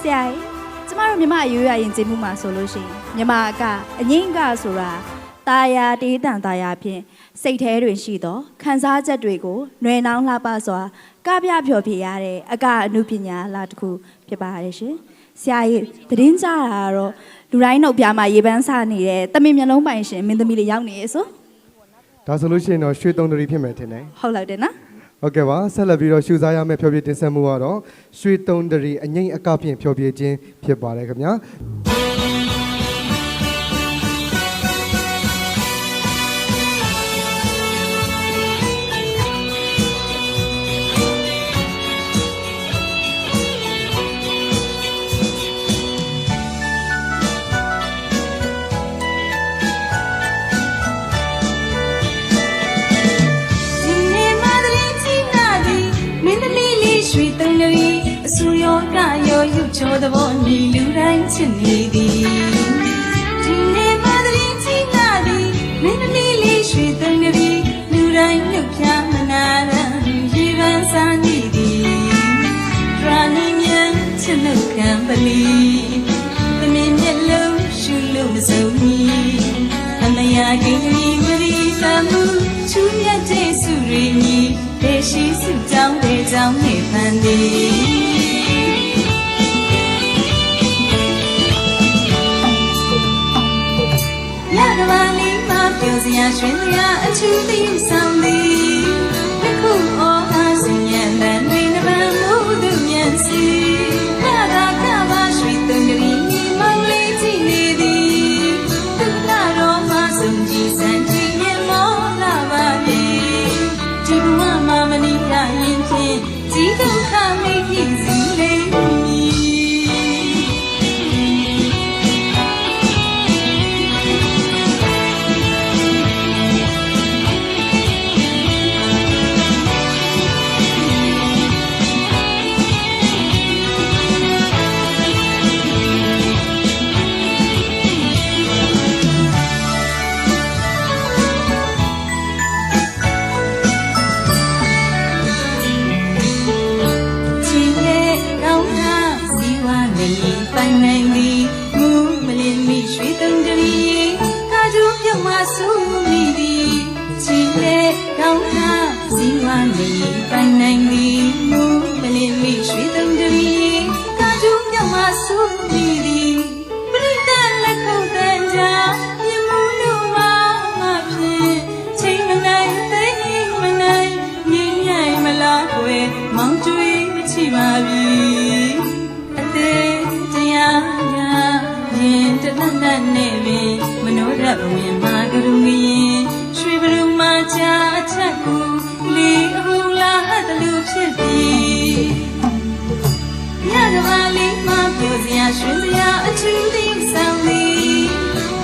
ဆရာကြီးကျမတို့မြမအရိုးရရင်ကျေးမှုမှာဆိုလို့ရှိရင်မြမကအငိမ့်ကဆိုတာတာယာတေးတန်တာယာဖြင့်စိတ်แท้တွင်ရှိသောခံစားချက်တွေကိုຫນွေနှောင်းလှပစွာကပြဖြော်ပြရတဲ့အကအနုပညာလာတစ်ခုဖြစ်ပါရဲ့ရှင်ဆရာကြီးသတင်းကြတာကတော့လူတိုင်းနှုတ်ပြမှာရေပန်းစားနေတဲ့တမင်မျက်လုံးပိုင်ရှင်မင်းသမီးလေးရောက်နေဆိုဒါဆိုလို့ရှိရင်တော့ရွှေတုံးတရီဖြစ်မယ်ထင်တယ်ဟုတ်လောက်တယ်နော်ဟုတ်ကဲ့ပါဆက်လက်ပြီးတော့ရှူစားရမယ့်ဖျော်ဖြေတင်ဆက်မှုကတော့ရွှေတုံးတရီအငိမ့်အကဖြင့်ဖျော်ဖြေခြင်းဖြစ်ပါတယ်ခင်ဗျာချောသဘောညီလူတိုင်းချစ်နေသည်ဒီနေ့မှတည်းချင်းလာသည်မင်းသမီးလေးရွှေသွန်ကလေးလူတိုင်းမြုပ်ဖြာမနာရန်ရေပန်းစားနေသည်ဒရာနီမြန်ချစ်နှုတ်ခံပလီသမီးမျက်လုံးရှူလို့မစုံမီအမယာကိန်းကြီးဝရီသမှုချူမြတ်ကျေးစုရီမီဒေရှိစုကြောင်းဒေကြောင်းနေဖန်သည်ကဘာလေးမှာပြောစရာရွှင်စရာအချူးသိဆောင်သည်တစ်ခုအော်အားစင်ញံတန်တွေနှပန်းမှုသူမြတ်စီဘာသာကဘာရွှေသွန်ကလေးညီမောင်လေးကြည့်နေသည်သူလာတော့မှဆုံးကြည့်စံကြည့်မြင်မောလာပါလေဒီဘဝမှာမနီရရင်ဖြင့်ကြီးဒုက္ခမိဖြစ်စီလေမောင်ကျွေးမချပါပြီအသေးတရားများရင်တနတ်နဲ့ပင်မနှောရဝင်မှာကရုငရင်ရွှေဘရုမှာချာအချက်ကိုလေအခုလာဟတ်တလူဖြစ်ပြီညကဘာလေးမှာပြောစရာရွှင်စရာအချူးသိဆောင်သည်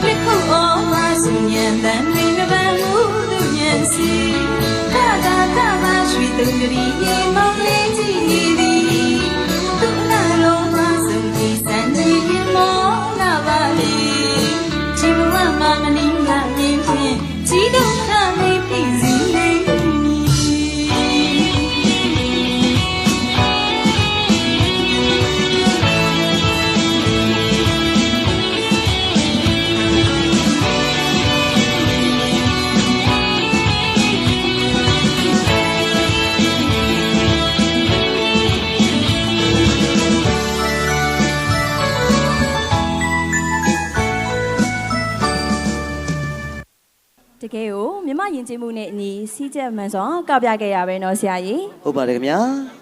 တစ်ခုအော်ပါစဉ္ညာတန်နေနှပန်းမှုသူမျက်စီကာကာကာပါရွှေသူကလေးရေမောင်လေးကြည့်နေသည်သူလာတော့မှဆုံးကြည့်စံကြည့်ရင်မောလာပါလေဒီဘဝမှာမနီးလာရင်ဖြင့်ကြီးဒုက္ခမိဖြစ်စီလေတကယ်ကိုမြမယဉ်ကျေးမှုနဲ့အညီစီးကျက်မှန်စွာကပြခဲ့ရပဲเนาะဆရာကြီးဟုတ်ပါတယ်ခင်ဗျာ